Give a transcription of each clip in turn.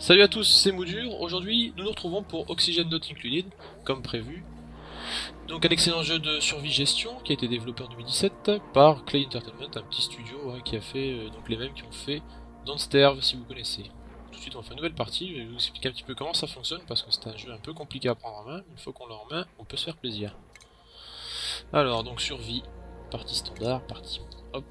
Salut à tous, c'est Moudure. Aujourd'hui, nous nous retrouvons pour Oxygen Not Included, comme prévu. Donc un excellent jeu de survie-gestion qui a été développé en 2017 par Clay Entertainment, un petit studio qui a fait donc les mêmes qui ont fait Don't Starve, si vous connaissez. Tout de suite, on fait une nouvelle partie. Je vais vous expliquer un petit peu comment ça fonctionne parce que c'est un jeu un peu compliqué à prendre en main. Une fois qu'on l'a en main, on peut se faire plaisir. Alors, donc survie, partie standard, partie hop.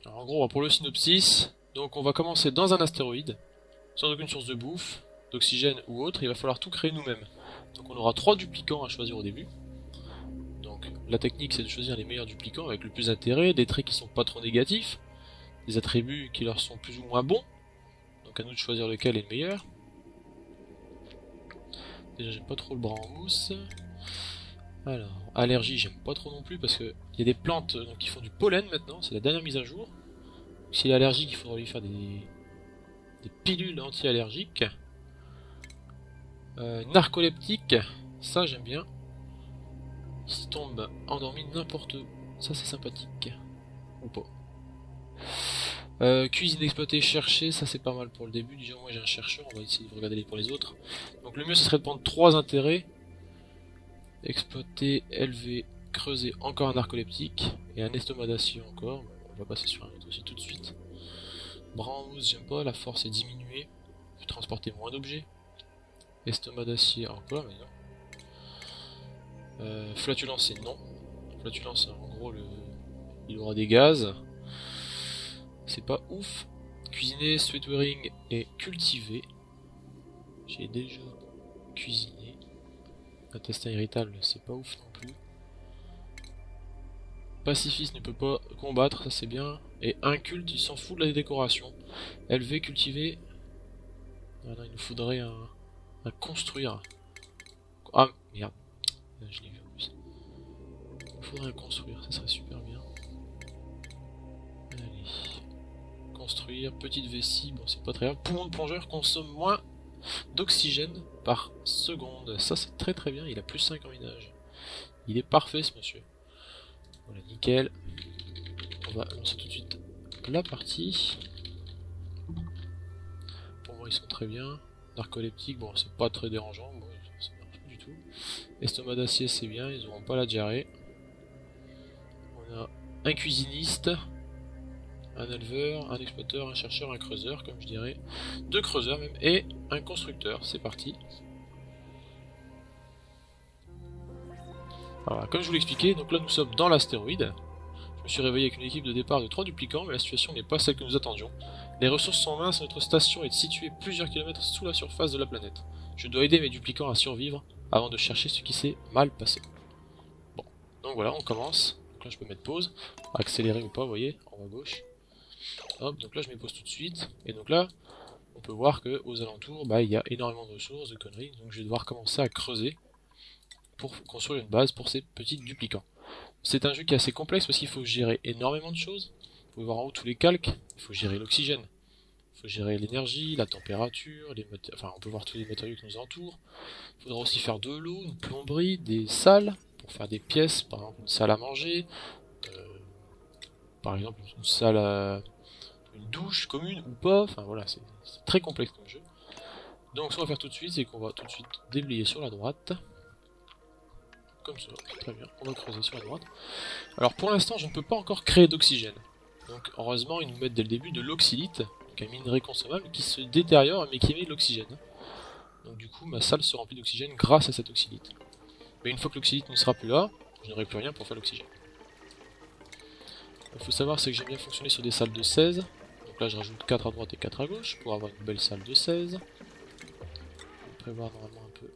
Alors, en gros, pour le synopsis, donc on va commencer dans un astéroïde, sans aucune source de bouffe, d'oxygène ou autre, il va falloir tout créer nous-mêmes. Donc on aura 3 duplicants à choisir au début. Donc la technique c'est de choisir les meilleurs duplicants avec le plus d'intérêt, des traits qui sont pas trop négatifs, des attributs qui leur sont plus ou moins bons. Donc à nous de choisir lequel est le meilleur. Déjà j'aime pas trop le bras en mousse. Alors, allergie j'aime pas trop non plus parce que il y a des plantes qui font du pollen maintenant, c'est la dernière mise à jour. S'il est allergique, il faudra lui faire des pilules anti-allergiques. Narcoleptique, ça j'aime bien. Il se tombe endormi n'importe où, ça c'est sympathique. Ou pas. Cuisine exploitée, chercher, ça c'est pas mal pour le début. Déjà moi j'ai un chercheur, on va essayer de regarder pour les autres. Donc le mieux ce serait de prendre 3 intérêts. Exploiter, élever, creuser, encore un narcoleptique. Et un estomac d'acier encore. On va passer sur un autre aussi tout de suite. Bras en mousse, j'aime pas, la force est diminuée. Je peux transporter moins d'objets. Estomac d'acier encore, mais non. Flatulence, c'est non. Flatulence, en gros, il aura des gaz. C'est pas ouf. Cuisiner, sweatwearing et cultiver. J'ai déjà cuisiné. Intestin irritable, c'est pas ouf non plus. Pacifiste ne peut pas combattre, ça c'est bien. Et inculte, il s'en fout de la décoration. Élever, cultiver. Ah non, il nous faudrait un construire. Ah merde, je l'ai vu en plus. Il nous faudrait un construire, ça serait super bien. Allez. Construire, petite vessie, bon c'est pas très grave. Poumon de plongeur consomme moins d'oxygène par seconde. Ça c'est très très bien, il a plus 5 en minage. Il est parfait ce monsieur. Voilà, nickel. On va lancer tout de suite la partie. Pour moi ils sont très bien. Narcoleptique, bon c'est pas très dérangeant, bon, ça marche pas du tout. Estomac d'acier c'est bien, ils auront pas la diarrhée. On a un cuisiniste, un éleveur, un exploiteur, un chercheur, un creuseur, comme je dirais. 2 creuseurs même, et un constructeur, c'est parti. Alors, comme je vous l'expliquais, donc là nous sommes dans l'astéroïde. Je me suis réveillé avec une équipe de départ de 3 duplicants, mais la situation n'est pas celle que nous attendions. Les ressources sont minces et notre station est située plusieurs kilomètres sous la surface de la planète. Je dois aider mes duplicants à survivre avant de chercher ce qui s'est mal passé. Bon, donc voilà, on commence. Donc là je peux mettre pause, accélérer ou pas, vous voyez, en haut à gauche. Hop, donc là je mets pause tout de suite, et donc là, on peut voir que aux alentours, il y a énormément de ressources, de conneries, donc je vais devoir commencer à creuser pour construire une base pour ces petits duplicants. C'est un jeu qui est assez complexe parce qu'il faut gérer énormément de choses. Vous pouvez voir en haut tous les calques, il faut gérer l'oxygène, il faut gérer l'énergie, la température, enfin on peut voir tous les matériaux qui nous entourent. Il faudra aussi faire de l'eau, une plomberie, des salles pour faire des pièces, par exemple une salle à manger, par exemple une salle à une douche commune ou pas, enfin voilà, c'est très complexe comme jeu. Donc ce qu'on va faire tout de suite, c'est qu'on va tout de suite déblayer sur la droite. Comme ça, très bien, on va creuser sur la droite. Alors pour l'instant, je ne peux pas encore créer d'oxygène. Donc heureusement, ils nous mettent dès le début de l'oxylite, donc un minerai consommable qui se détériore mais qui émet de l'oxygène. Donc du coup, ma salle se remplit d'oxygène grâce à cet oxylite. Mais une fois que l'oxylite ne sera plus là, je n'aurai plus rien pour faire l'oxygène. Il faut savoir c'est que j'aime bien fonctionner sur des salles de 16. Donc là je rajoute 4 à droite et 4 à gauche pour avoir une belle salle de 16. Je vais prévoir normalement un peu.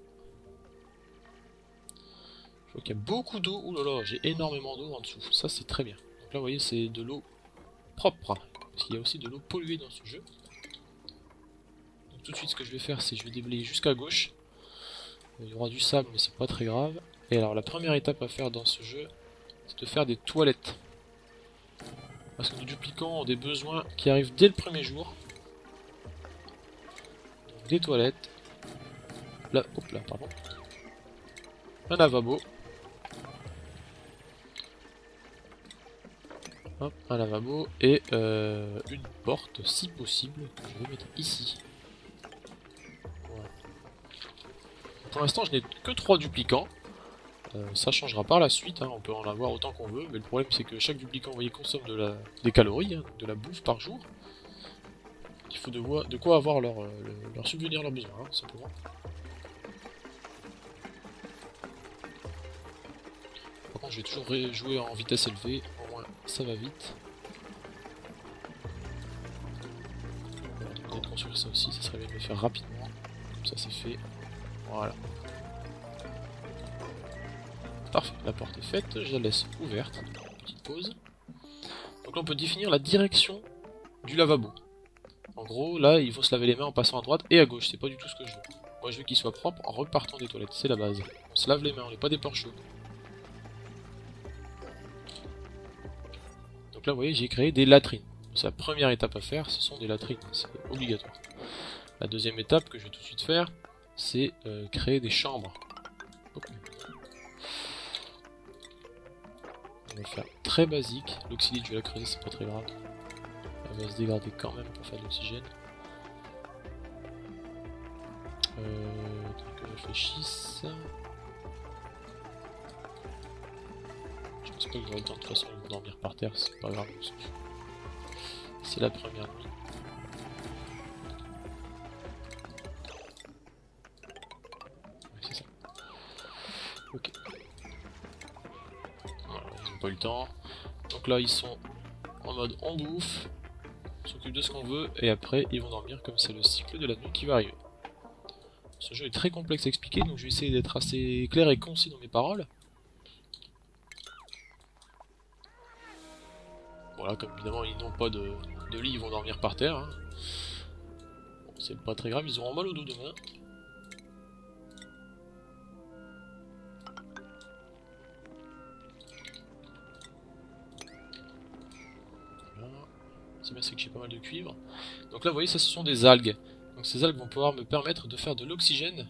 Je vois qu'il y a beaucoup d'eau. Ouh là là, j'ai énormément d'eau en dessous. Ça c'est très bien. Donc là vous voyez c'est de l'eau propre. Parce qu'il y a aussi de l'eau polluée dans ce jeu. Donc tout de suite ce que je vais faire c'est que je vais déblayer jusqu'à gauche. Il y aura du sable mais c'est pas très grave. Et alors la première étape à faire dans ce jeu, c'est de faire des toilettes. Parce que nos duplicants ont des besoins qui arrivent dès le premier jour. Donc des toilettes. Là, hop là, pardon. Un lavabo. Hop, un lavabo et une porte si possible que je vais mettre ici. Voilà. Pour l'instant je n'ai que 3 duplicants. Ça changera par la suite, hein, on peut en avoir autant qu'on veut, mais le problème c'est que chaque duplicant vous voyez, consomme des calories, hein, de la bouffe par jour. Il faut de quoi avoir leur subvenir leurs besoins, hein, simplement. Par contre je vais toujours jouer en vitesse élevée, au moins ça va vite. Voilà, peut-être construire ça aussi, ça serait bien de le faire rapidement, comme ça c'est fait. Voilà. Parfait, la porte est faite, je la laisse ouverte, petite pause. Donc là on peut définir la direction du lavabo. En gros, là il faut se laver les mains en passant à droite et à gauche, c'est pas du tout ce que je veux. Moi je veux qu'il soit propre en repartant des toilettes, c'est la base. On se lave les mains, on n'est pas des porcheux. Donc là vous voyez j'ai créé des latrines. C'est la première étape à faire, ce sont des latrines, c'est obligatoire. La deuxième étape que je vais tout de suite faire, c'est créer des chambres. Hop. On va faire très basique, l'oxylite je vais la creuser, c'est pas très grave. Elle va se dégrader quand même pour faire de l'oxygène. Que je réfléchisse. Je pense pas que j'aurai le temps, de toute façon ils vont dormir par terre, c'est pas grave. C'est la première nuit. Ouais, c'est ça. Ok. Voilà, ils n'ont pas eu le temps. Donc là ils sont en mode on bouffe, on s'occupe de ce qu'on veut et après ils vont dormir comme c'est le cycle de la nuit qui va arriver. Ce jeu est très complexe à expliquer donc je vais essayer d'être assez clair et concis dans mes paroles. Voilà, comme évidemment ils n'ont pas de lit, ils vont dormir par terre. Hein. Bon, c'est pas très grave, ils auront mal au dos demain. C'est bien, c'est que j'ai pas mal de cuivre. Donc là, vous voyez, ça, ce sont des algues. Donc ces algues vont pouvoir me permettre de faire de l'oxygène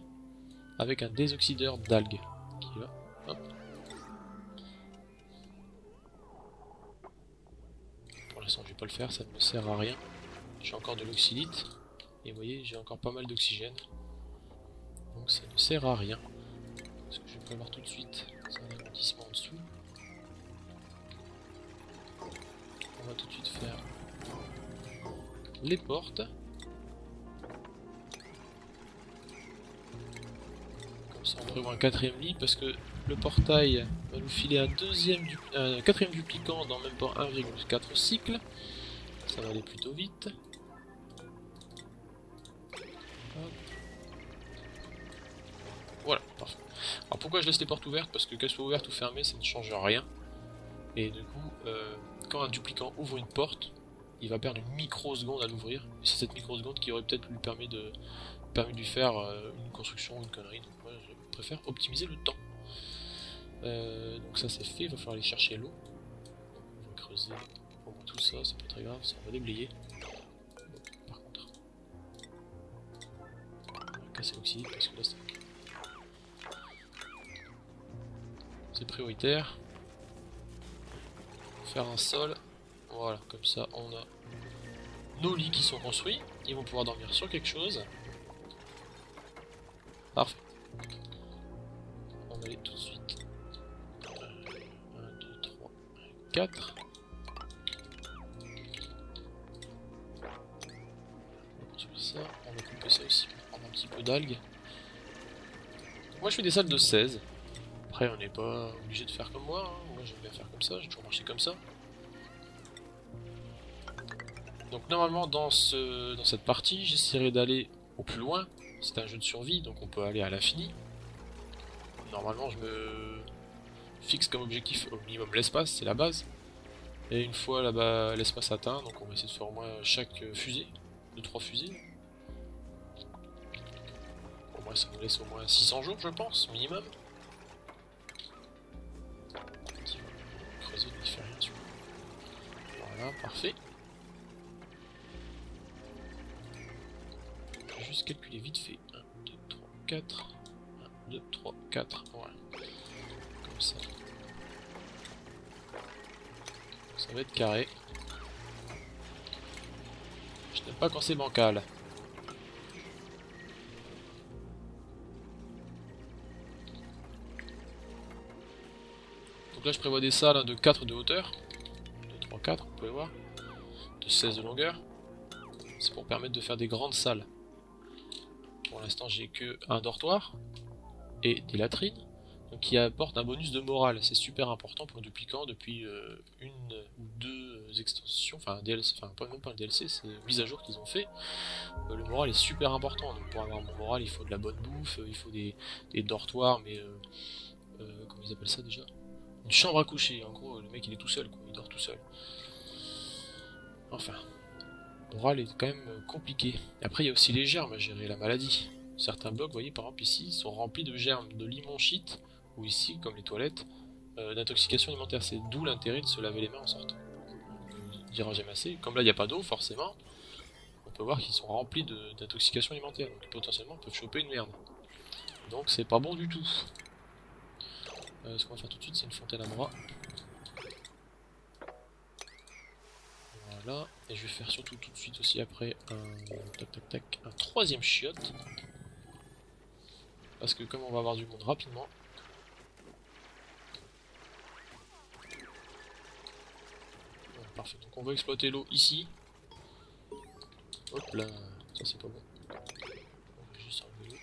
avec un désoxydeur d'algues. Qui va, hop. Pour l'instant, je vais pas le faire, ça ne me sert à rien. J'ai encore de l'oxylite. Et vous voyez, j'ai encore pas mal d'oxygène. Donc ça ne sert à rien. Ce que je vais prévoir tout de suite, c'est un agrandissement en dessous. On va tout de suite faire les portes. Comme ça on prévoit un 4ème lit parce que le portail va nous filer un 4ème duplicant dans même pas 1,4 cycles. Ça va aller plutôt vite. Hop. Voilà, parfait. Alors pourquoi je laisse les portes ouvertes? Parce que qu'elles soient ouvertes ou fermées ça ne change rien. Et du coup, quand un duplicant ouvre une porte, il va perdre une microseconde à l'ouvrir. Et c'est cette microseconde qui aurait peut-être lui permis de lui faire une construction ou une connerie. Donc moi je préfère optimiser le temps. Donc ça c'est fait, il va falloir aller chercher l'eau. On va creuser au moins tout ça, c'est pas très grave, ça va déblayer. Par contre, on va casser l'oxyde parce que là c'est prioritaire. Faire un sol, voilà, comme ça on a nos lits qui sont construits, ils vont pouvoir dormir sur quelque chose. Parfait. On va aller tout de suite. 1, 2, 3, 4. On va construire ça, on va couper ça aussi pour prendre un petit peu d'algues. Moi je fais des salles de 16. Après on n'est pas obligé de faire comme moi, hein. Moi j'aime bien faire comme ça, j'ai toujours marché comme ça. Donc normalement dans cette partie j'essaierai d'aller au plus loin. C'est un jeu de survie donc on peut aller à l'infini. Normalement je me fixe comme objectif au minimum l'espace, c'est la base. Et une fois là-bas l'espace atteint, donc on va essayer de faire au moins chaque fusée, 2-3 fusées. Au moins ça nous laisse au moins 600 jours je pense, minimum. Creuser, il fait rien dessus. Voilà, parfait. Je vais juste calculer vite fait. 1, 2, 3, 4. 1, 2, 3, 4. Voilà. Comme ça. Ça va être carré. Je n'aime pas quand c'est bancal. Donc là je prévois des salles de 4 de hauteur. 2, 3, 4, vous pouvez voir. De 16 de longueur. C'est pour permettre de faire des grandes salles. Pour l'instant j'ai que un dortoir et des latrines. Donc qui apporte un bonus de morale. C'est super important pour le dupliquant depuis une ou deux extensions. Enfin un DLC, enfin même pas un DLC, c'est une mise à jour qu'ils ont fait. Le moral est super important. Donc pour avoir mon moral il faut de la bonne bouffe, il faut des dortoirs, mais comment ils appellent ça déjà? Une chambre à coucher. En gros le mec il est tout seul quoi, il dort tout seul. Enfin. Le moral est quand même compliqué. Après il y a aussi les germes à gérer, la maladie. Certains blocs, vous voyez par exemple ici, sont remplis de germes, de limonchite, ou ici, comme les toilettes, d'intoxication alimentaire. C'est d'où l'intérêt de se laver les mains en sortant. On ne dira jamais assez. Comme là il n'y a pas d'eau forcément, on peut voir qu'ils sont remplis d'intoxication alimentaire. Donc potentiellement ils peuvent choper une merde. Donc c'est pas bon du tout. Ce qu'on va faire tout de suite c'est une fontaine à bras. Voilà, et je vais faire surtout tout de suite aussi après un troisième chiotte. Parce que comme on va avoir du monde rapidement. Voilà, parfait, donc on va exploiter l'eau ici. Hop là, ça c'est pas bon. On va juste enlever l'eau.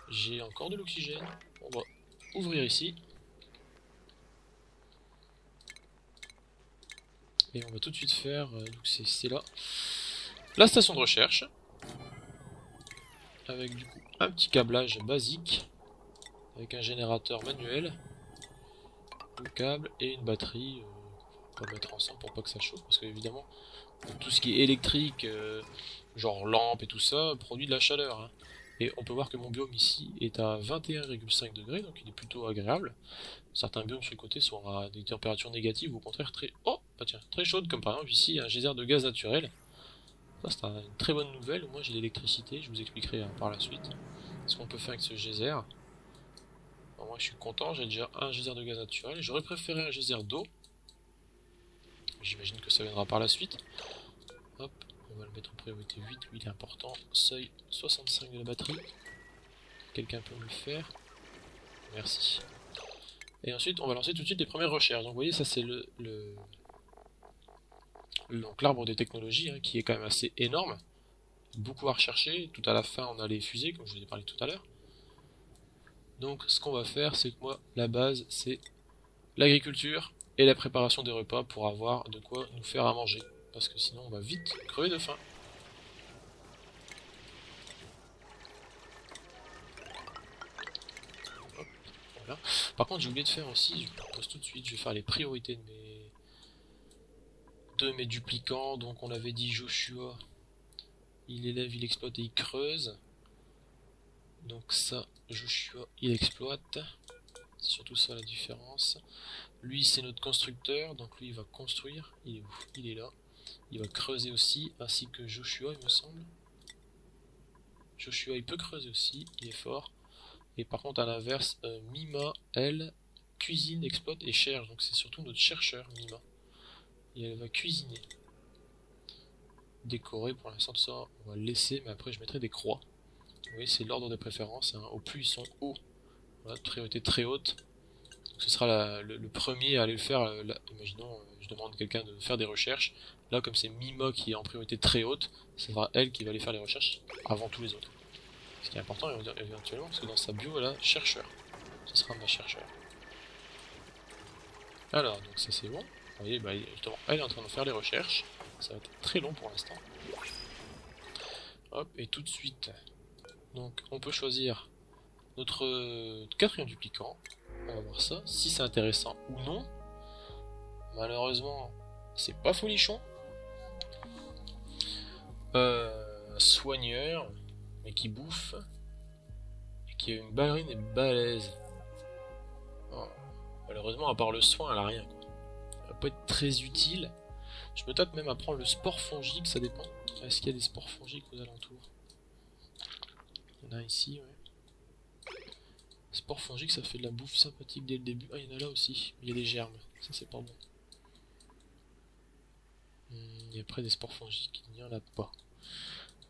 J'ai encore de l'oxygène. On va ouvrir ici. Et on va tout de suite faire, donc c'est là, la station de recherche. Avec du coup un petit câblage basique. Avec un générateur manuel. Le câble et une batterie. On va mettre ensemble pour pas que ça chauffe. Parce que évidemment, tout ce qui est électrique, genre lampe et tout ça, produit de la chaleur. Hein. Et on peut voir que mon biome ici est à 21,5 degrés, donc il est plutôt agréable. Certains biomes sur le côté sont à des températures négatives, ou au contraire très... Oh, bah tiens, très chaudes, comme par exemple ici un geyser de gaz naturel. Ça c'est une très bonne nouvelle, moi j'ai l'électricité, je vous expliquerai par la suite ce qu'on peut faire avec ce geyser. Alors, moi je suis content, j'ai déjà un geyser de gaz naturel, j'aurais préféré un geyser d'eau. J'imagine que ça viendra par la suite. Hop, on va le mettre en priorité 8, lui il est important. Seuil 65 de la batterie. Quelqu'un peut me le faire? Merci. Et ensuite, on va lancer tout de suite les premières recherches. Donc vous voyez, ça c'est donc l'arbre des technologies, hein, qui est quand même assez énorme. Beaucoup à rechercher. Tout à la fin, on a les fusées, comme je vous ai parlé tout à l'heure. Donc ce qu'on va faire, c'est que moi, la base, c'est l'agriculture et la préparation des repas pour avoir de quoi nous faire à manger. Parce que sinon, on va vite crever de faim. Hop, voilà. Par contre, j'ai oublié de faire aussi, je vous propose tout de suite, je vais faire les priorités de mes duplicants. Donc on avait dit Joshua, il élève, il exploite et il creuse. Donc ça, Joshua, il exploite. C'est surtout ça la différence. Lui, c'est notre constructeur, donc lui, il va construire. Il est où? Il est là. Il va creuser aussi, ainsi que Joshua, il me semble. Joshua, il peut creuser aussi, il est fort. Et par contre, à l'inverse, Mima, elle, cuisine, exploite et cherche. Donc c'est surtout notre chercheur, Mima. Et elle va cuisiner. Décorer, pour l'instant, ça, on va le laisser, mais après, je mettrai des croix. Vous voyez, c'est l'ordre des préférences. Hein. Au plus ils sont hauts, voilà, priorité très haute. Donc, ce sera le premier à aller le faire. Imaginons, je demande à quelqu'un de faire des recherches. Là, comme c'est Mima qui est en priorité très haute, ce sera elle qui va aller faire les recherches avant tous les autres. Ce qui est important éventuellement, parce que dans sa bio, elle a chercheur. Ce sera ma chercheur. Alors, donc ça c'est bon. Vous voyez, bah, justement, elle est en train de faire les recherches. Ça va être très long pour l'instant. Hop, et tout de suite. Donc, on peut choisir notre quatrième duplicant. On va voir ça, si c'est intéressant ou non. Malheureusement, c'est pas folichon. Soigneur, mais qui bouffe. Et qui a une ballerine et balèze. Oh. Malheureusement, à part le soin, elle a rien. Elle va pas être très utile. Je me tâte même à prendre le sport fongique, ça dépend. Est-ce qu'il y a des sports fongiques aux alentours? Il y en a ici, ouais. Sport fongique, ça fait de la bouffe sympathique dès le début. Ah, il y en a là aussi. Il y a des germes. Ça, c'est pas bon. Et après des spores fongiques, il n'y en a pas.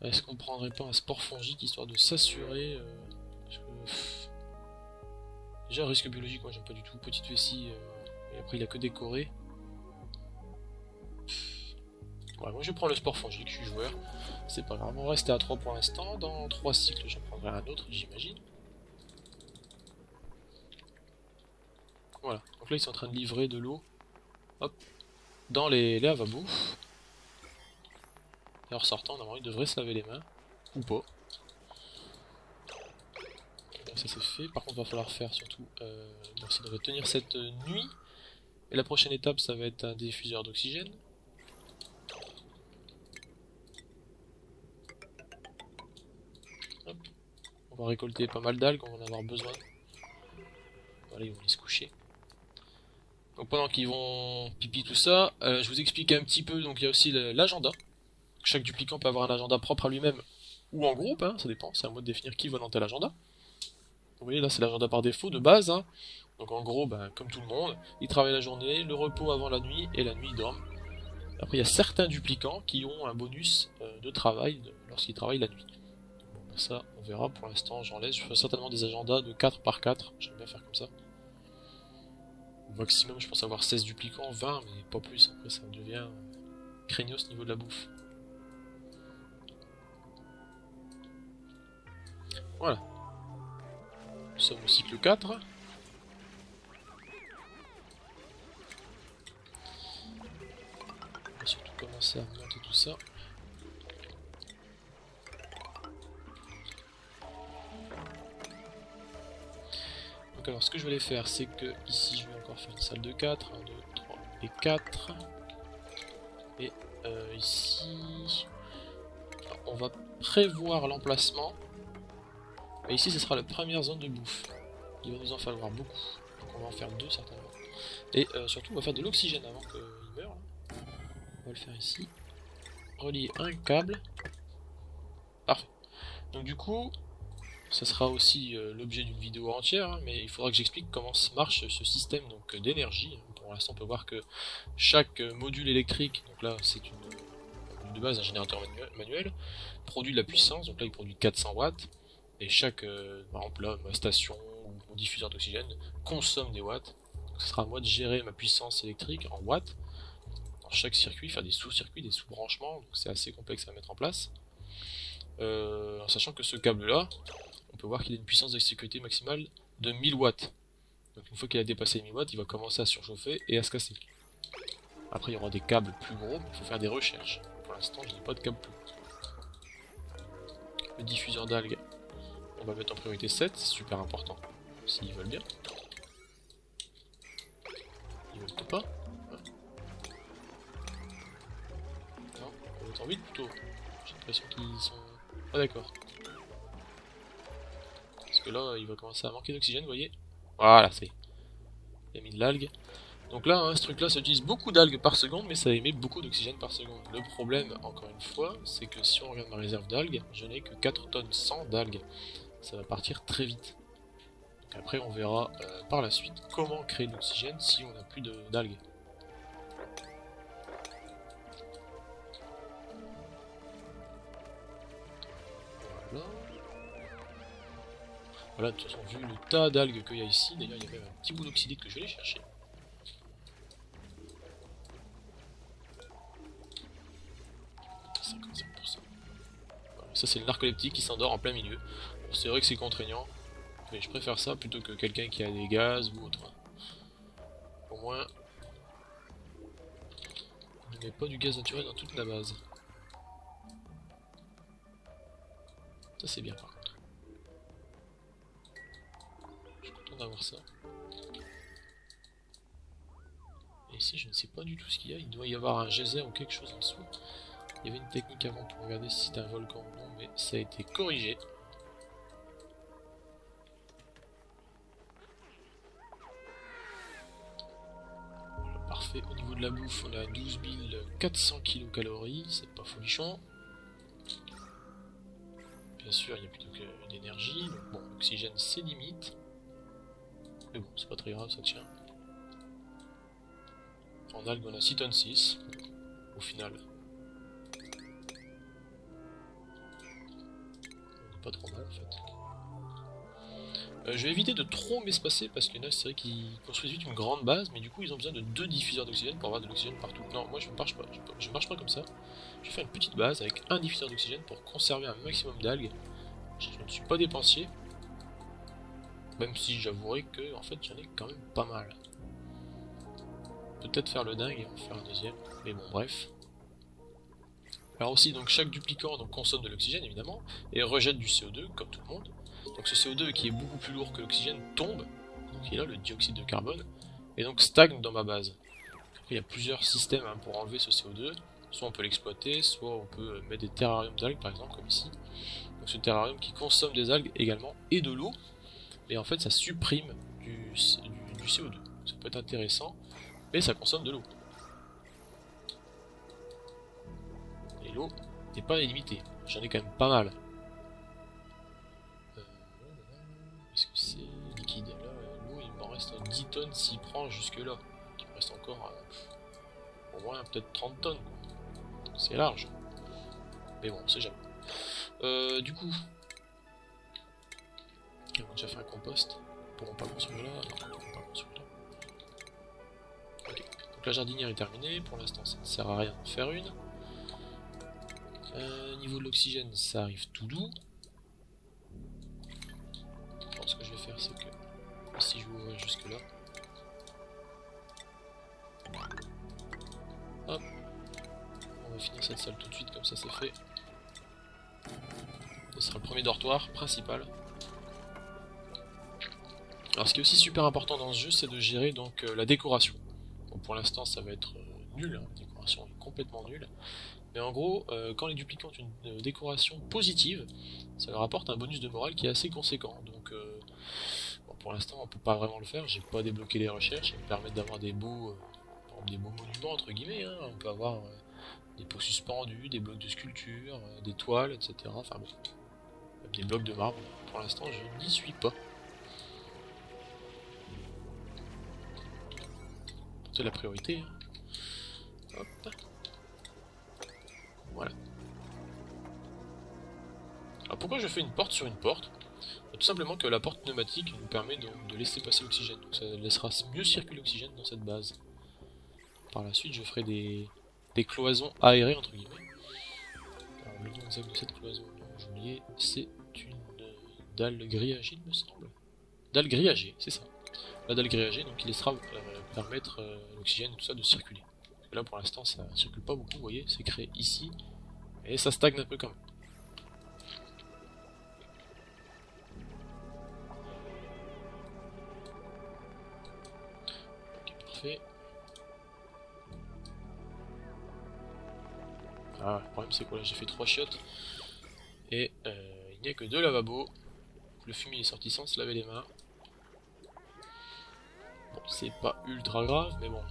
Est-ce qu'on prendrait pas un spore fongique histoire de s'assurer parce que, déjà risque biologique, moi j'aime pas du tout. Petite vessie, et après il a que décoré. Ouais, moi je prends le sport fongique, je suis joueur. C'est pas grave, on reste à 3 pour l'instant. Dans 3 cycles, j'en prendrai un autre, j'imagine. Voilà, donc là ils sont en train de livrer de l'eau. Hop, dans les lavabos. Et en ressortant, normalement ils devraient se laver les mains. Ou pas. Donc ça c'est fait. Par contre, il va falloir faire surtout. Donc ça devrait tenir cette nuit. Et la prochaine étape, ça va être un diffuseur d'oxygène. Hop. On va récolter pas mal d'algues, on va en avoir besoin. Voilà, ils vont aller se coucher. Donc pendant qu'ils vont pipi tout ça, je vous explique un petit peu. Donc il y a aussi l'agenda. Chaque duplicant peut avoir un agenda propre à lui-même ou en groupe, hein, ça dépend, c'est à moi de définir qui va dans tel agenda. Vous voyez là c'est l'agenda par défaut de base, hein. Donc en gros, ben, comme tout le monde, ils travaillent la journée, le repos avant la nuit et la nuit ils dorment. Après il y a certains duplicants qui ont un bonus de travail lorsqu'ils travaillent la nuit. Bon, ben, ça on verra, pour l'instant j'en laisse, je ferai certainement des agendas de 4 par 4, j'aime bien faire comme ça. Au maximum je pense avoir 16 duplicants, 20 mais pas plus, après ça devient craignos au niveau de la bouffe. Voilà. Nous sommes au cycle 4. On va surtout commencer à monter tout ça. Donc alors ce que je vais aller faire, c'est que ici je vais encore faire une salle de 4. 1, 2, 3 et 4. Et ici, alors, on va prévoir l'emplacement. Et ici ce sera la première zone de bouffe. Il va nous en falloir beaucoup. Donc on va en faire 2 certainement. Et surtout on va faire de l'oxygène avant qu'il meure. Là. On va le faire ici. Relier un câble. Parfait. Donc du coup, ça sera aussi l'objet d'une vidéo entière, hein, mais il faudra que j'explique comment marche ce système d'énergie. Pour l'instant on peut voir que chaque module électrique, donc là c'est de base un générateur manuel, produit de la puissance, donc là il produit 400 watts. Et chaque, par exemple là, ma station ou mon diffuseur d'oxygène consomme des watts. Donc ce sera à moi de gérer ma puissance électrique en watts. Dans chaque circuit, faire des sous-circuits, des sous-branchements, donc c'est assez complexe à mettre en place. En sachant que ce câble là, on peut voir qu'il a une puissance de sécurité maximale de 1000 watts. Donc une fois qu'il a dépassé les 1000 watts, il va commencer à surchauffer et à se casser. Après il y aura des câbles plus gros, mais il faut faire des recherches. Pour l'instant je n'ai pas de câble plus gros. Le diffuseur d'algues, on va mettre en priorité 7, c'est super important, s'ils veulent bien. Ils veulent peut-être pas. Non, on va mettre en 8 plutôt. J'ai l'impression qu'ils sont... Ah d'accord. Parce que là, il va commencer à manquer d'oxygène, vous voyez. Voilà, c'est... Il a mis de l'algue. Donc là, hein, ce truc-là, ça utilise beaucoup d'algues par seconde, mais ça émet beaucoup d'oxygène par seconde. Le problème, encore une fois, c'est que si on regarde ma réserve d'algues, je n'ai que 4 tonnes 100 d'algues. Ça va partir très vite. Donc après, on verra par la suite comment créer de l'oxygène si on n'a plus d'algues. Voilà. Voilà, de toute façon, vu le tas d'algues qu'il y a ici, d'ailleurs, il y a même un petit bout d'oxydite que je vais aller chercher. Voilà, ça, c'est le narcoleptique qui s'endort en plein milieu. Bon, c'est vrai que c'est contraignant, mais je préfère ça plutôt que quelqu'un qui a des gaz ou autre. Au moins, on ne met pas du gaz naturel dans toute la base. Ça, c'est bien par contre. Je suis content d'avoir ça. Et ici, je ne sais pas du tout ce qu'il y a. Il doit y avoir un geyser ou quelque chose en dessous. Il y avait une technique avant pour regarder si c'était un volcan ou non, mais ça a été corrigé. Voilà, parfait. Au niveau de la bouffe, on a 12 400 kcal, c'est pas folichon. Bien sûr, il y a plutôt que d'énergie. Donc bon, l'oxygène c'est limite. Mais bon, c'est pas très grave, ça tient. En algues, on a 6 tonnes 6. au final. Pas trop mal en fait. Je vais éviter de trop m'espacer parce qu'il y en a, c'est vrai qu'ils construisent vite une grande base, mais du coup ils ont besoin de 2 diffuseurs d'oxygène pour avoir de l'oxygène partout. Non, moi je ne marche pas, je marche pas comme ça. Je vais faire une petite base avec un diffuseur d'oxygène pour conserver un maximum d'algues. Je ne suis pas dépensier, même si j'avouerai que en fait j'en ai quand même pas mal. Peut-être faire le dingue et en faire un deuxième, mais bon bref. Alors aussi, donc chaque duplicant donc, consomme de l'oxygène évidemment, et rejette du CO2 comme tout le monde. Donc ce CO2 qui est beaucoup plus lourd que l'oxygène tombe, donc il est là le dioxyde de carbone, et donc stagne dans ma base. Après, il y a plusieurs systèmes hein, pour enlever ce CO2, soit on peut l'exploiter, soit on peut mettre des terrariums d'algues par exemple comme ici. Donc ce terrarium qui consomme des algues également et de l'eau, et en fait ça supprime du CO2. Ça peut être intéressant, mais ça consomme de l'eau. Et l'eau n'est pas illimitée, j'en ai quand même pas mal. Est-ce que c'est liquide? Là, l'eau, il m'en reste 10 tonnes s'il prend jusque là. Il me reste encore au moins peut-être 30 tonnes. C'est large. Mais bon, on sait jamais. Du coup, ils vont déjà faire un compost. Ils pourront pas construire là. Non, ils pourront pas construire là. Ok. Donc la jardinière est terminée. Pour l'instant, ça ne sert à rien d'en faire une. Niveau de l'oxygène, ça arrive tout doux. Je pense que je vais faire, c'est que ici, je vais ouvrir jusque là. Hop. On va finir cette salle tout de suite, comme ça c'est fait. Ce sera le premier dortoir principal. Alors ce qui est aussi super important dans ce jeu, c'est de gérer donc la décoration. Bon, pour l'instant ça va être nul, hein, la décoration est complètement nulle. Mais en gros, quand les duplicants ont une décoration positive, ça leur apporte un bonus de morale qui est assez conséquent. Donc bon, pour l'instant on peut pas vraiment le faire, j'ai pas débloqué les recherches, elles me permettent d'avoir des beaux monuments entre guillemets, hein. On peut avoir des pots suspendus, des blocs de sculpture, des toiles, etc. Enfin bon, même des blocs de marbre. Pour l'instant je n'y suis pas. C'est la priorité. Hein. Hop. Voilà. Alors pourquoi je fais une porte sur une porte? Tout simplement que la porte pneumatique nous permet donc de laisser passer l'oxygène. Donc ça laissera mieux circuler l'oxygène dans cette base. Par la suite je ferai des cloisons aérées entre guillemets. Alors le nom exact de cette cloison, j'ai oublié, c'est une dalle grillagée il me semble. Dalle grillagée, c'est ça. La dalle grillagée donc qui laissera permettre l'oxygène et tout ça de circuler. Parce que là pour l'instant ça ne circule pas beaucoup, vous voyez, c'est créé ici. Et ça stagne un peu quand même. Ok, parfait. Ah, le problème c'est quoi là, j'ai fait 3 chiottes. Et il n'y a que 2 lavabos. Le fumier est sorti sans se laver les mains. Bon, c'est pas ultra grave, mais bon.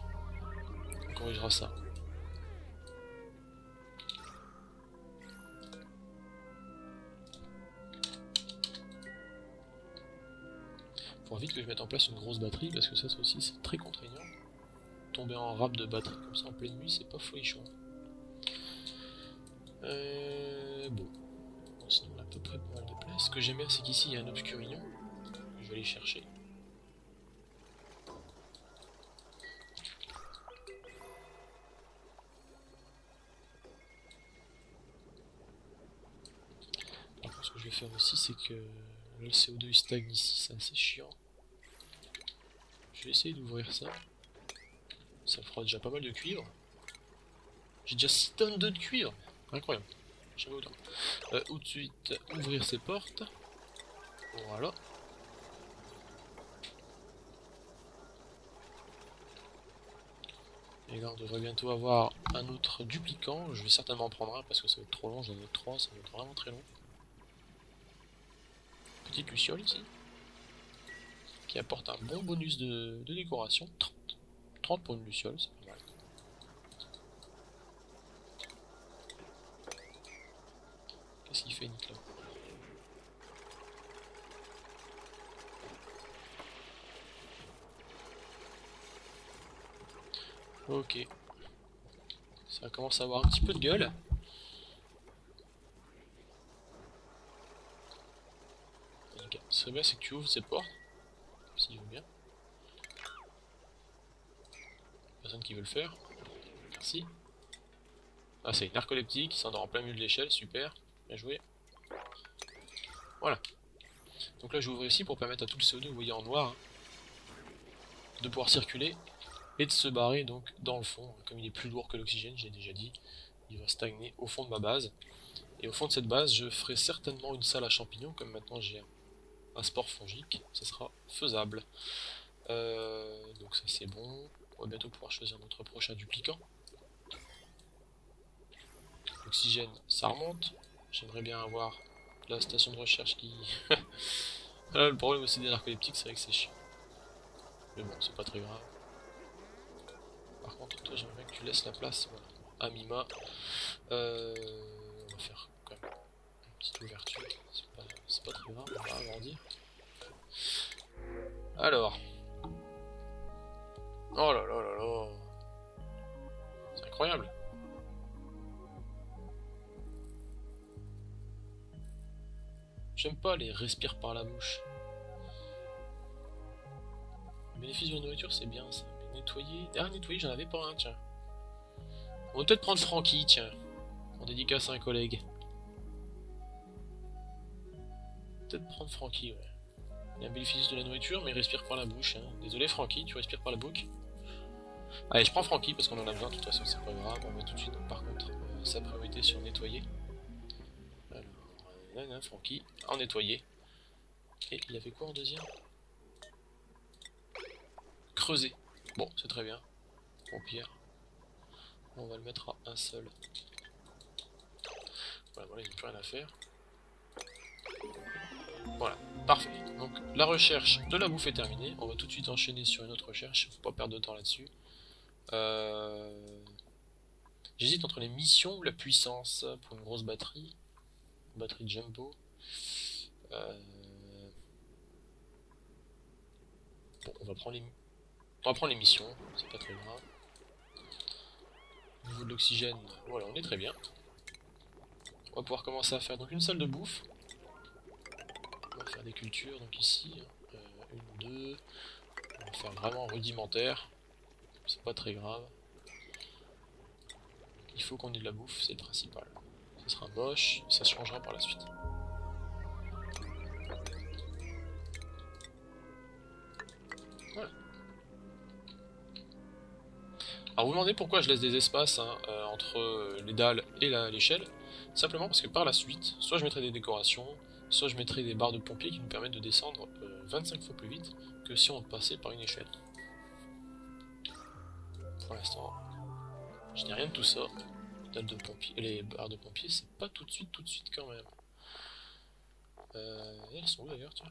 On corrigera ça. Faut vite que je mette en place une grosse batterie parce que ça aussi c'est très contraignant. Tomber en rap de batterie comme ça en pleine nuit, c'est pas folichon. Bon. Sinon on a à peu près pas mal de place. Ce que j'aime bien c'est qu'ici il y a un obscurignon. Je vais aller chercher. Par contre ce que je vais faire aussi c'est que le CO2 il stagne ici, c'est assez chiant. Je vais essayer d'ouvrir ça. Ça fera déjà pas mal de cuivre. J'ai déjà 6 tonnes de cuivre. Incroyable. Jamais autant. Tout de suite, ouvrir ces portes. Voilà. Et là, on devrait bientôt avoir un autre duplicant. Je vais certainement en prendre un parce que ça va être trop long. J'en ai 3, ça va être vraiment très long. Petite luciole ici. Qui apporte un bon bonus de décoration. 30 pour une luciole, c'est pas mal. Qu'est-ce qu'il fait, Nick là? Ok. Ça commence à avoir un petit peu de gueule. Ce serait bien, c'est que tu ouvres cette porte. S'il veut bien. Personne qui veut le faire. Merci. Ah, c'est une narcoleptique, il s'endort en plein milieu de l'échelle, super. Bien joué. Voilà. Donc là, j'ouvre ici pour permettre à tout le CO2, vous voyez en noir, hein, de pouvoir circuler et de se barrer donc dans le fond. Comme il est plus lourd que l'oxygène, j'ai déjà dit, il va stagner au fond de ma base. Et au fond de cette base, je ferai certainement une salle à champignons, comme maintenant j'ai un spore fongique, ça sera faisable. Donc ça c'est bon. On va bientôt pouvoir choisir notre prochain duplicant. L'oxygène, ça remonte. J'aimerais bien avoir la station de recherche qui... Là, le problème aussi des narcoleptiques, c'est vrai que c'est chiant. Mais bon, c'est pas très grave. Par contre, toi, j'aimerais que tu laisses la place, voilà, à Mima. On va faire quand même une petite ouverture. C'est pas très grave, on va agrandir. Alors. Oh là là là là. C'est incroyable. J'aime pas les respire par la bouche. Le bénéfice de la nourriture, c'est bien ça. Mais nettoyer. Ah, nettoyer, j'en avais pas un, tiens. On va peut-être prendre Francky, tiens. En dédicace à un collègue. Peut-être prendre Francky, ouais. Il y a un bénéfice de la nourriture, mais il respire par la bouche. Hein. Désolé, Francky, tu respires par la bouche. Allez, je prends Francky parce qu'on en a besoin, de toute façon, c'est pas grave. On va tout de suite, donc, par contre, sa priorité sur nettoyer. Alors, Francky, en nettoyer. Et il avait quoi en deuxième? Creuser. Bon, c'est très bien. Au pire, on va le mettre à un seul. Voilà, il n'y a plus rien à faire. Voilà, parfait. Donc la recherche de la bouffe est terminée. On va tout de suite enchaîner sur une autre recherche. Faut pas perdre de temps là-dessus. J'hésite entre les missions ou la puissance pour une grosse batterie. Une batterie jumbo. Bon, on va prendre les missions. C'est pas très grave. Au niveau de l'oxygène, voilà, on est très bien. On va pouvoir commencer à faire donc une salle de bouffe. On va faire des cultures, donc ici, une, deux. On va faire vraiment rudimentaire. C'est pas très grave. Il faut qu'on ait de la bouffe, c'est le principal. Ça sera moche, ça se changera par la suite. Voilà. Alors vous vous demandez pourquoi je laisse des espaces hein, entre les dalles et l'échelle. Simplement parce que par la suite, soit je mettrai des décorations, soit je mettrai des barres de pompiers qui nous permettent de descendre 25 fois plus vite que si on passait par une échelle. Pour l'instant, je n'ai rien de tout ça. Dalle de pompiers, les barres de pompiers, c'est pas tout de suite quand même. Elles sont où d'ailleurs, tiens?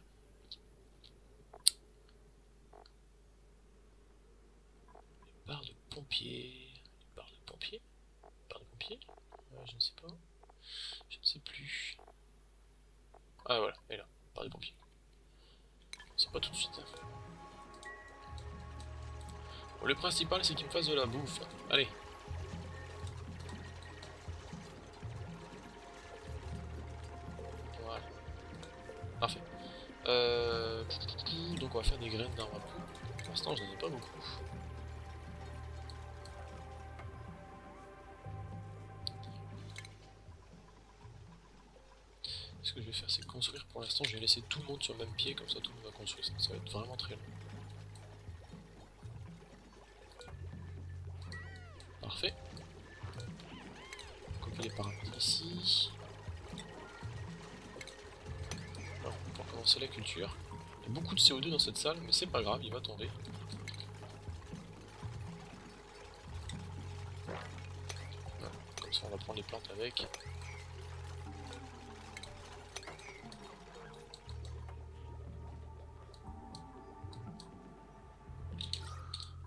Les barres de pompiers. Les barres de pompiers? Barres de pompiers? Je ne sais pas. Je ne sais plus. Ah voilà, elle est là, barre de pompiers. C'est pas tout de suite. Hein. Bon, le principal, c'est qu'il me fasse de la bouffe. Allez. Voilà. Parfait. Donc on va faire des graines d'arbre à poux. Pour l'instant, je n'en ai pas beaucoup. Ce que je vais faire, c'est construire. Pour l'instant, je vais laisser tout le monde sur le même pied, comme ça tout le monde va construire. Ça va être vraiment très long. Parfait. Copier les paramètres ici. Alors, pour commencer la culture. Il y a beaucoup de CO2 dans cette salle, mais c'est pas grave, il va tomber. Voilà. Comme ça, on va prendre les plantes avec.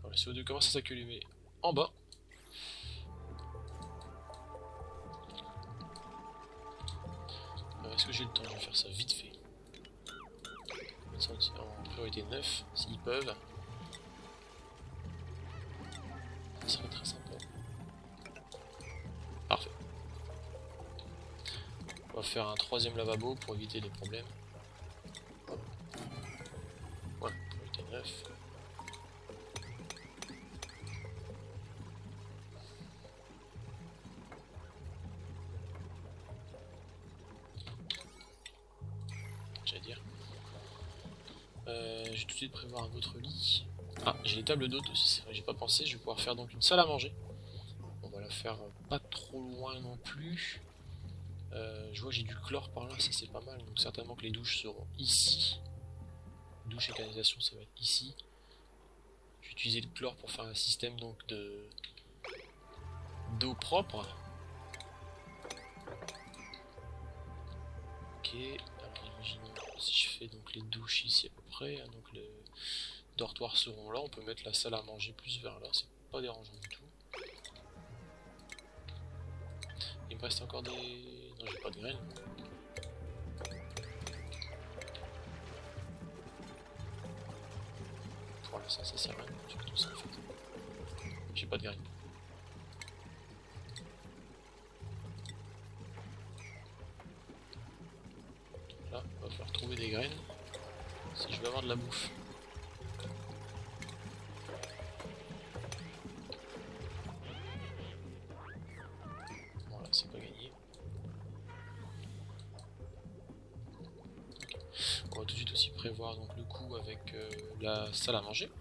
Le CO2 commence à s'accumuler en bas. Est-ce que j'ai le temps? Je vais faire ça vite fait. Mettre ça en priorité 9, s'ils peuvent. Ça serait très sympa. On va faire un troisième lavabo pour éviter les problèmes. Voilà, pour 9. J'allais dire. Je vais tout de suite prévoir un autre lit. Ah, j'ai les tables d'hôtes aussi, c'est vrai, j'ai pas pensé. Je vais pouvoir faire donc une salle à manger. On va la faire pas trop loin non plus. Je vois que j'ai du chlore par là, ça c'est pas mal. Donc certainement que les douches seront ici. Douche et canalisation, ça va être ici. Je vais utiliser le chlore pour faire un système donc de d'eau propre. Ok, alors imaginons si je fais donc les douches ici à peu près, hein, donc les dortoirs seront là, on peut mettre la salle à manger plus vers là, c'est pas dérangeant du tout. Il me reste encore des... non, j'ai pas de graines. Pour l'instant ça sert à rien, j'ai tout ça en fait. J'ai pas de graines. Là, on va falloir trouver des graines si je veux avoir de la bouffe. Voilà, c'est pas gagné. Okay. On va tout de suite aussi prévoir donc le coup avec la salle à manger.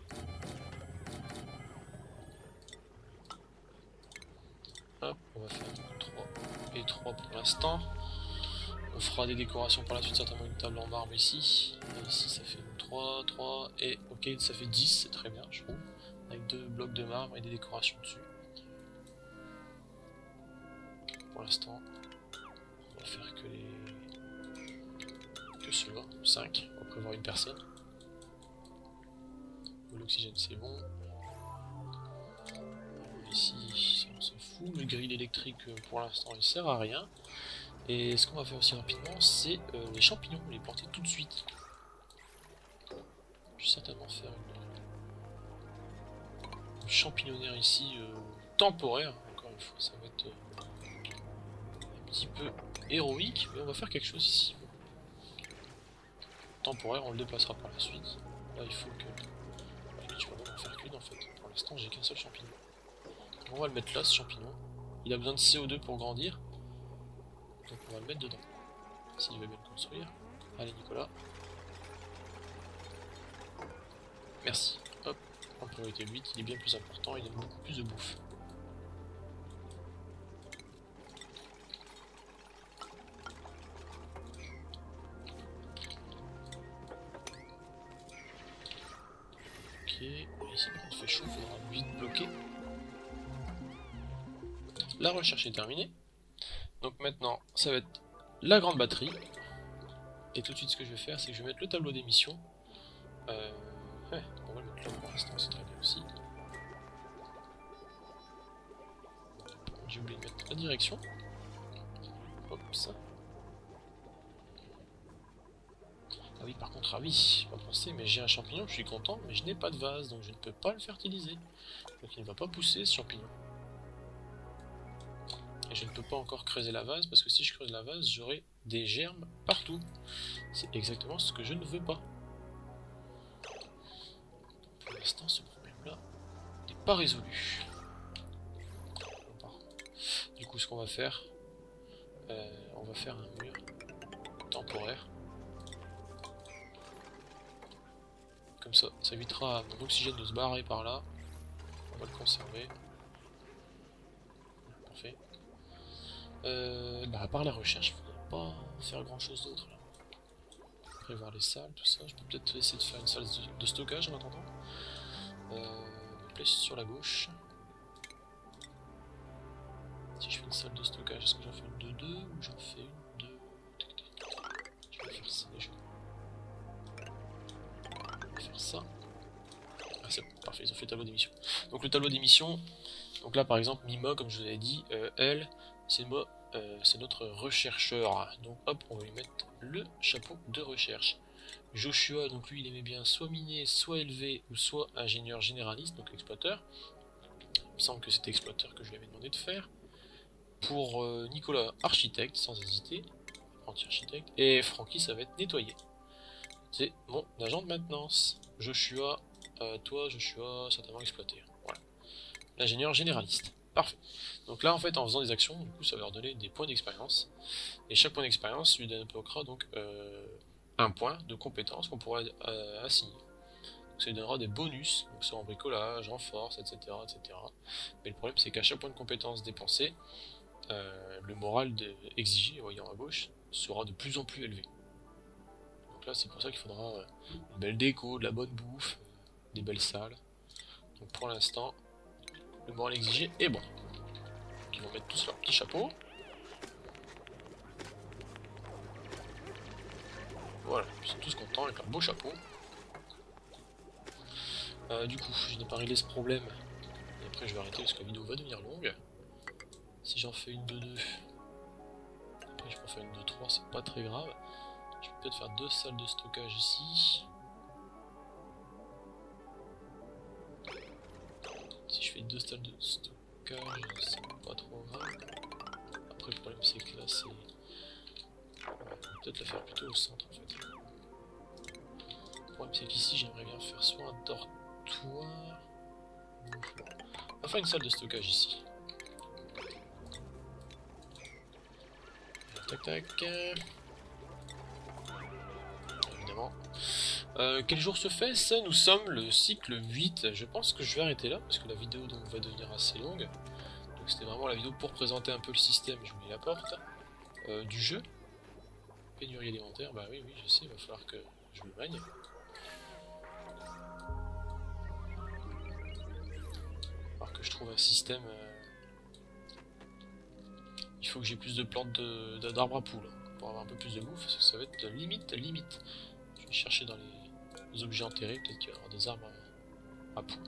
Hop, on va faire 3 et 3 pour l'instant. On fera des décorations par la suite, certainement une table en marbre ici. Et ici ça fait 3, 3 et ok, ça fait 10, c'est très bien je trouve. Avec 2 blocs de marbre et des décorations dessus. Pour l'instant, on va faire que ceux-là, 5. On va prévoir une personne. L'oxygène c'est bon. Ici, on s'en fout. Le grill électrique pour l'instant il sert à rien. Et ce qu'on va faire aussi rapidement, c'est les champignons, les planter tout de suite. Je vais certainement faire une champignonnaire ici temporaire. Encore une fois, ça va être un petit peu héroïque, mais on va faire quelque chose ici. Temporaire, on le déplacera par la suite. Là, il faut que... tu vas pas en faire qu'une en fait. Pour l'instant, j'ai qu'un seul champignon. On va le mettre là, ce champignon. Il a besoin de CO2 pour grandir. Donc on va le mettre dedans. S'il veut bien le construire. Allez Nicolas. Merci. Hop. En priorité 8, il est bien plus important, il donne beaucoup plus de bouffe. Ok. Ici quand il fait chaud, il faudra vite bloquer. La recherche est terminée. Donc maintenant, ça va être la grande batterie. Et tout de suite, ce que je vais faire, c'est que je vais mettre le tableau d'émission. Ouais, on va le mettre là pour l'instant, c'est très bien aussi. J'ai oublié de mettre la direction. Hop, ça. Ah oui, par contre, ah oui, pas pensé, mais j'ai un champignon, je suis content, mais je n'ai pas de vase, donc je ne peux pas le fertiliser. Donc il ne va pas pousser ce champignon. Et je ne peux pas encore creuser la vase, parce que si je creuse la vase, j'aurai des germes partout. C'est exactement ce que je ne veux pas. Pour l'instant, ce problème-là n'est pas résolu. Du coup, ce qu'on va faire, on va faire un mur temporaire. Comme ça, ça évitera à mon oxygène de se barrer par là. On va le conserver. Parfait. À part la recherche, il ne faudrait pas faire grand chose d'autre. Prévoir les salles, tout ça. Je peux peut-être essayer de faire une salle de stockage en attendant. Place sur la gauche. Si je fais une salle de stockage, est-ce que j'en fais une de 2 ou j'en fais une de... Je vais faire ça déjà. Je vais faire ça. Ah c'est bon, parfait, ils ont fait le tableau d'émission. Donc le tableau d'émission, donc là par exemple Mima, comme je vous avais dit, elle, c'est notre rechercheur. Donc hop, on va lui mettre le chapeau de recherche. Joshua, donc lui il aimait bien soit miner, soit élever, ou soit ingénieur généraliste, donc exploiteur. Il me semble que c'était exploiteur que je lui avais demandé de faire. Pour Nicolas, architecte, sans hésiter. apprenti architecte. Et Francky, ça va être nettoyé. C'est mon agent de maintenance. Joshua, toi, Joshua, certainement exploité. Voilà. L'ingénieur généraliste. Parfait. Donc là, en fait, en faisant des actions, du coup, ça va leur donner des points d'expérience. Et chaque point d'expérience lui donnera donc un point de compétence qu'on pourra assigner. Donc ça lui donnera des bonus, donc soit en bricolage, en force, etc., etc. Mais le problème, c'est qu'à chaque point de compétence dépensé, le moral exigé, voyant à gauche, sera de plus en plus élevé. Donc là, c'est pour ça qu'il faudra une belle déco, de la bonne bouffe, des belles salles. Donc pour l'instant, le moral exigé est bon. Donc ils vont mettre tous leurs petits chapeaux. Voilà, ils sont tous contents avec leur beau chapeau. Du coup, je n'ai pas réglé ce problème. Et après, je vais arrêter parce que la vidéo va devenir longue. Si j'en fais une 2-2, après je peux en faire une 2-3, c'est pas très grave. Je peux peut-être faire 2 salles de stockage ici. Si je fais 2 salles de stockage, c'est pas trop grave. Après, le problème, c'est que là, c'est... On va peut-être la faire plutôt au centre, en fait. Le problème, c'est qu'ici, j'aimerais bien faire soit un dortoir... On va faire une salle de stockage ici. Tac tac. Évidemment. Quel jour se fait ça? Nous sommes le cycle 8. Je pense que je vais arrêter là parce que la vidéo donc va devenir assez longue. Donc c'était vraiment la vidéo pour présenter un peu le système. Je vous mets la porte du jeu. Pénurie alimentaire. Bah oui, je sais, il va falloir que je le magne. Il va falloir que je trouve un système. Il faut que j'ai plus de plantes d'arbres à poules pour avoir un peu plus de bouffe, parce que ça va être limite. Je vais chercher dans les objets enterrés, peut-être qu'il va y avoir des arbres à poules.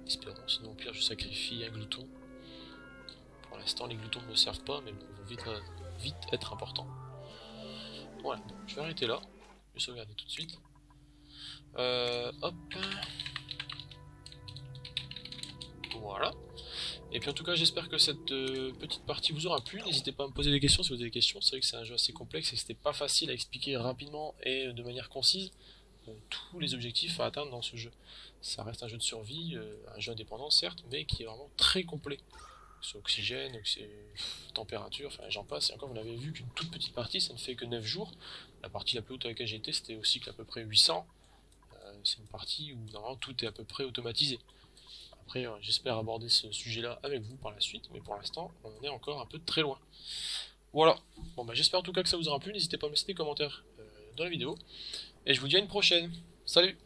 Espérons, sinon au pire je sacrifie un glouton. Pour l'instant les gloutons ne me servent pas, mais bon, ils vont vite être importants. Voilà, donc je vais arrêter là. Je vais sauvegarder tout de suite. Hop. Voilà. Et puis en tout cas j'espère que cette petite partie vous aura plu, n'hésitez pas à me poser des questions si vous avez des questions, c'est vrai que c'est un jeu assez complexe et que c'était pas facile à expliquer rapidement et de manière concise tous les objectifs à atteindre dans ce jeu. Ça reste un jeu de survie, un jeu indépendant certes, mais qui est vraiment très complet. C'est oxygène, température, enfin j'en passe, et encore vous n'avez vu qu'une toute petite partie, ça ne fait que 9 jours. La partie la plus haute avec laquelle j'étais c'était au cycle à peu près 800, c'est une partie où normalement tout est à peu près automatisé. Après, j'espère aborder ce sujet-là avec vous par la suite, mais pour l'instant, on est encore un peu très loin. Voilà. Bon, bah, j'espère en tout cas que ça vous aura plu. N'hésitez pas à me laisser des commentaires dans la vidéo. Et je vous dis à une prochaine. Salut!